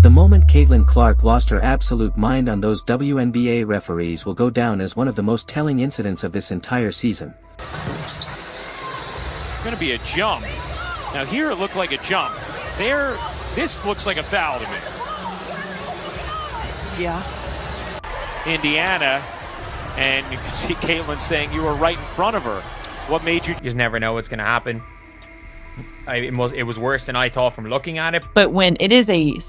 The moment Caitlin Clark lost her absolute mind on those WNBA referees will go down as one of the most telling incidents of this entire season. It's going to be a jump. Now here it looked like a jump. There, this looks like a foul to me. Yeah. Indiana, and you can see Caitlin saying you were right in front of her. What made you? You just never know what's going to happen. It was worse than I thought from looking at it. But when it is a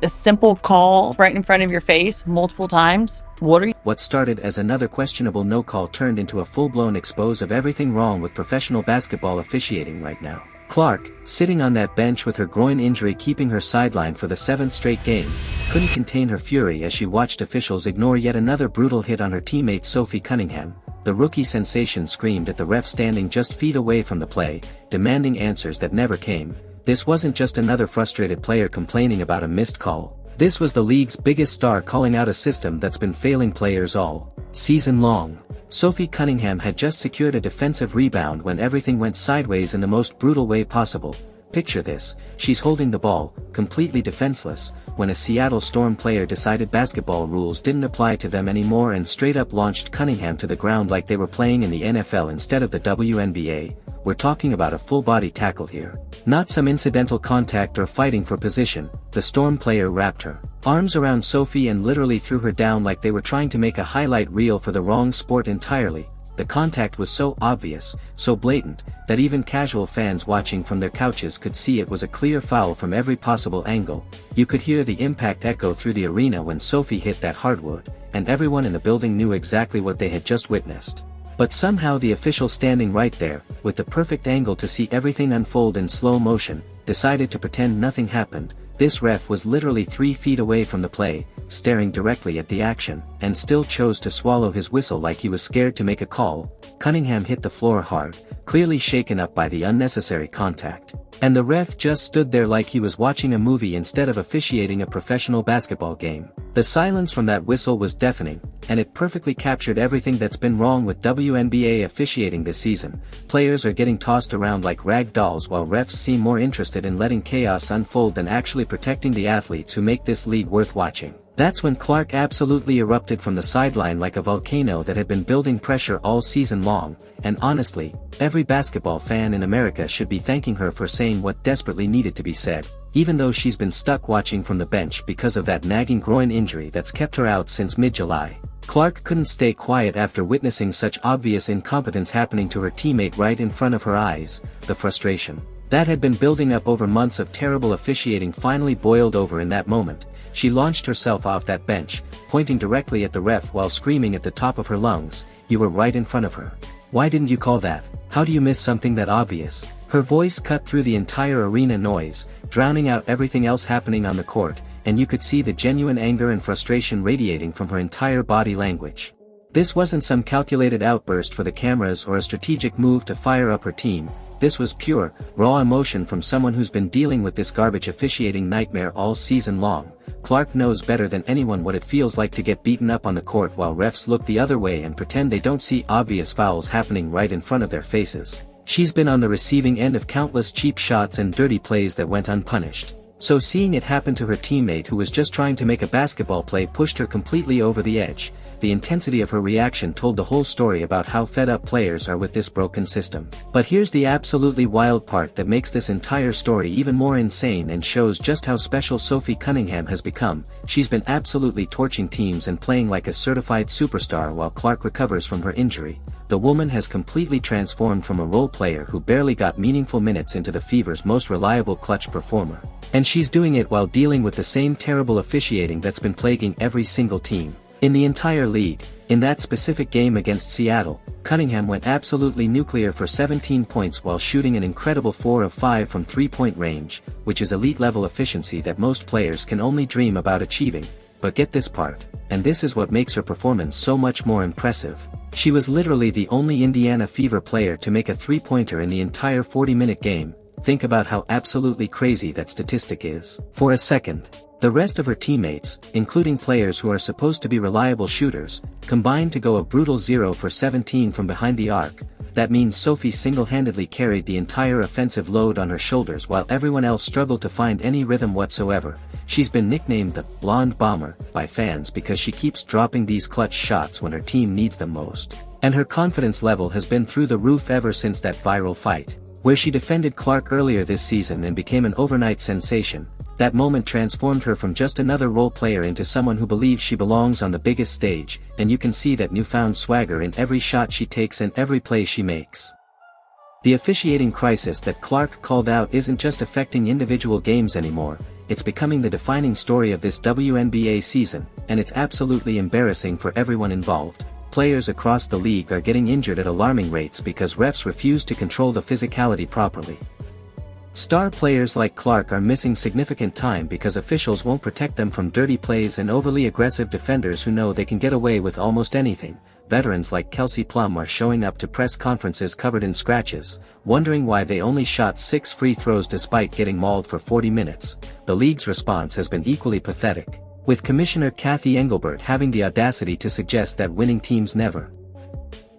simple call right in front of your face multiple times, What started as another questionable no call turned into a full-blown expose of everything wrong with professional basketball officiating right now. Clark, sitting on that bench with her groin injury keeping her sidelined for the 7th straight game, couldn't contain her fury as she watched officials ignore yet another brutal hit on her teammate Sophie Cunningham. The rookie sensation screamed at the ref standing just feet away from the play, demanding answers that never came. This wasn't just another frustrated player complaining about a missed call. This was the league's biggest star calling out a system that's been failing players all season long. Sophie Cunningham had just secured a defensive rebound when everything went sideways in the most brutal way possible. Picture this, she's holding the ball, completely defenseless, when a Seattle Storm player decided basketball rules didn't apply to them anymore and straight up launched Cunningham to the ground like they were playing in the NFL instead of the WNBA. We're talking about a full-body tackle here. Not some incidental contact or fighting for position. The Storm player wrapped her arms around Sophie and literally threw her down like they were trying to make a highlight reel for the wrong sport entirely. The contact was so obvious, so blatant, that even casual fans watching from their couches could see it was a clear foul from every possible angle. You could hear the impact echo through the arena when Sophie hit that hardwood, and everyone in the building knew exactly what they had just witnessed. But somehow the official standing right there, with the perfect angle to see everything unfold in slow motion, decided to pretend nothing happened. This ref was literally 3 feet away from the play, staring directly at the action, and still chose to swallow his whistle like he was scared to make a call. Cunningham hit the floor hard, clearly shaken up by the unnecessary contact. And the ref just stood there like he was watching a movie instead of officiating a professional basketball game. The silence from that whistle was deafening, and it perfectly captured everything that's been wrong with WNBA officiating this season. Players are getting tossed around like rag dolls while refs seem more interested in letting chaos unfold than actually protecting the athletes who make this league worth watching. That's when Clark absolutely erupted from the sideline like a volcano that had been building pressure all season long, and honestly, every basketball fan in America should be thanking her for saying what desperately needed to be said, even though she's been stuck watching from the bench because of that nagging groin injury that's kept her out since mid-July. Clark couldn't stay quiet after witnessing such obvious incompetence happening to her teammate right in front of her eyes. The frustration that had been building up over months of terrible officiating finally boiled over in that moment. She launched herself off that bench, pointing directly at the ref while screaming at the top of her lungs, "You were right in front of her. Why didn't you call that? How do you miss something that obvious?" Her voice cut through the entire arena noise, drowning out everything else happening on the court, and you could see the genuine anger and frustration radiating from her entire body language. This wasn't some calculated outburst for the cameras or a strategic move to fire up her team. This was pure, raw emotion from someone who's been dealing with this garbage officiating nightmare all season long. Clark knows better than anyone what it feels like to get beaten up on the court while refs look the other way and pretend they don't see obvious fouls happening right in front of their faces. She's been on the receiving end of countless cheap shots and dirty plays that went unpunished. So seeing it happen to her teammate who was just trying to make a basketball play pushed her completely over the edge. The intensity of her reaction told the whole story about how fed up players are with this broken system. But here's the absolutely wild part that makes this entire story even more insane and shows just how special Sophie Cunningham has become. She's been absolutely torching teams and playing like a certified superstar while Clark recovers from her injury. The woman has completely transformed from a role player who barely got meaningful minutes into the Fever's most reliable clutch performer. And she's doing it while dealing with the same terrible officiating that's been plaguing every single team in the entire league. In that specific game against Seattle, Cunningham went absolutely nuclear for 17 points while shooting an incredible 4 of 5 from three-point range, which is elite-level efficiency that most players can only dream about achieving. But get this part, and this is what makes her performance so much more impressive. She was literally the only Indiana Fever player to make a three-pointer in the entire 40-minute game. Think about how absolutely crazy that statistic is. For a second, the rest of her teammates, including players who are supposed to be reliable shooters, combined to go a brutal 0 for 17 from behind the arc. That means Sophie single-handedly carried the entire offensive load on her shoulders while everyone else struggled to find any rhythm whatsoever. She's been nicknamed the "Blonde Bomber" by fans because she keeps dropping these clutch shots when her team needs them most. And her confidence level has been through the roof ever since that viral fight, where she defended Clark earlier this season and became an overnight sensation. That moment transformed her from just another role player into someone who believes she belongs on the biggest stage, and you can see that newfound swagger in every shot she takes and every play she makes. The officiating crisis that Clark called out isn't just affecting individual games anymore, it's becoming the defining story of this WNBA season, and it's absolutely embarrassing for everyone involved. Players across the league are getting injured at alarming rates because refs refuse to control the physicality properly. Star players like Clark are missing significant time because officials won't protect them from dirty plays and overly aggressive defenders who know they can get away with almost anything. Veterans like Kelsey Plum are showing up to press conferences covered in scratches, wondering why they only shot 6 free throws despite getting mauled for 40 minutes. The league's response has been equally pathetic, with Commissioner Kathy Engelbert having the audacity to suggest that winning teams never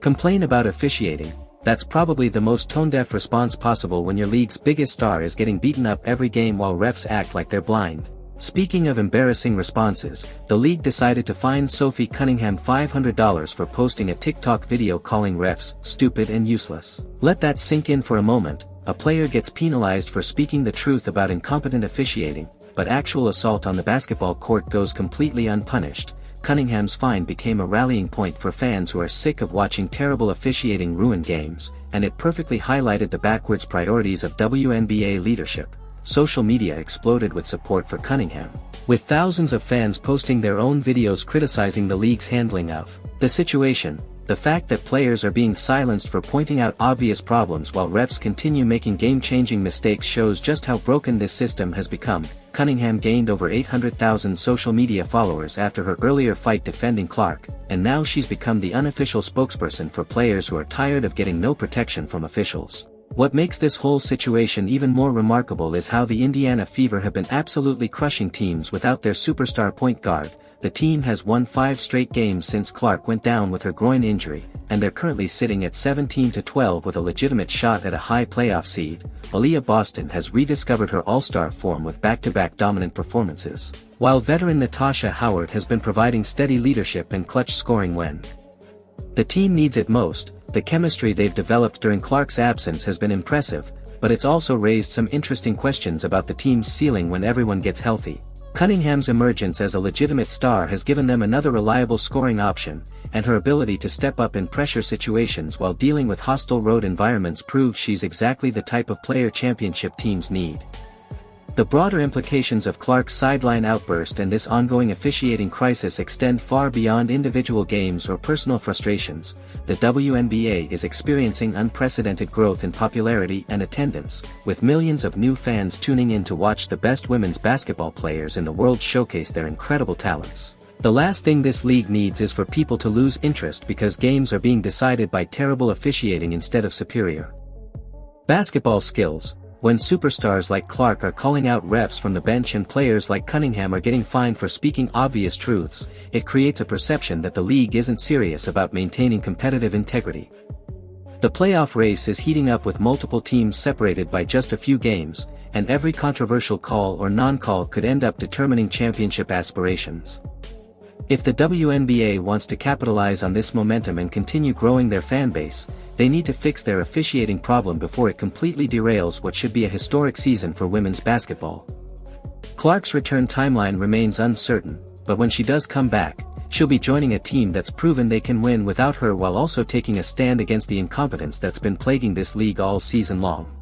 complain about officiating. That's probably the most tone-deaf response possible when your league's biggest star is getting beaten up every game while refs act like they're blind. Speaking of embarrassing responses, the league decided to fine Sophie Cunningham $500 for posting a TikTok video calling refs stupid and useless. Let that sink in for a moment. A player gets penalized for speaking the truth about incompetent officiating, but actual assault on the basketball court goes completely unpunished. Cunningham's fine became a rallying point for fans who are sick of watching terrible officiating ruin games, and it perfectly highlighted the backwards priorities of WNBA leadership. Social media exploded with support for Cunningham, with thousands of fans posting their own videos criticizing the league's handling of the situation. The fact that players are being silenced for pointing out obvious problems while refs continue making game-changing mistakes shows just how broken this system has become. Cunningham gained over 800,000 social media followers after her earlier fight defending Clark, and now she's become the unofficial spokesperson for players who are tired of getting no protection from officials. What makes this whole situation even more remarkable is how the Indiana Fever have been absolutely crushing teams without their superstar point guard. The team has won 5 straight games since Clark went down with her groin injury, and they're currently sitting at 17-12 with a legitimate shot at a high playoff seed. Aaliyah Boston has rediscovered her all-star form with back-to-back dominant performances, while veteran Natasha Howard has been providing steady leadership and clutch scoring when the team needs it most. The chemistry they've developed during Clark's absence has been impressive, but it's also raised some interesting questions about the team's ceiling when everyone gets healthy. Cunningham's emergence as a legitimate star has given them another reliable scoring option, and her ability to step up in pressure situations while dealing with hostile road environments proves she's exactly the type of player championship teams need. The broader implications of Clark's sideline outburst and this ongoing officiating crisis extend far beyond individual games or personal frustrations. The WNBA is experiencing unprecedented growth in popularity and attendance, with millions of new fans tuning in to watch the best women's basketball players in the world showcase their incredible talents. The last thing this league needs is for people to lose interest because games are being decided by terrible officiating instead of superior basketball skills. When superstars like Clark are calling out refs from the bench and players like Cunningham are getting fined for speaking obvious truths, it creates a perception that the league isn't serious about maintaining competitive integrity. The playoff race is heating up with multiple teams separated by just a few games, and every controversial call or non-call could end up determining championship aspirations. If the WNBA wants to capitalize on this momentum and continue growing their fan base, they need to fix their officiating problem before it completely derails what should be a historic season for women's basketball. Clark's return timeline remains uncertain, but when she does come back, she'll be joining a team that's proven they can win without her while also taking a stand against the incompetence that's been plaguing this league all season long.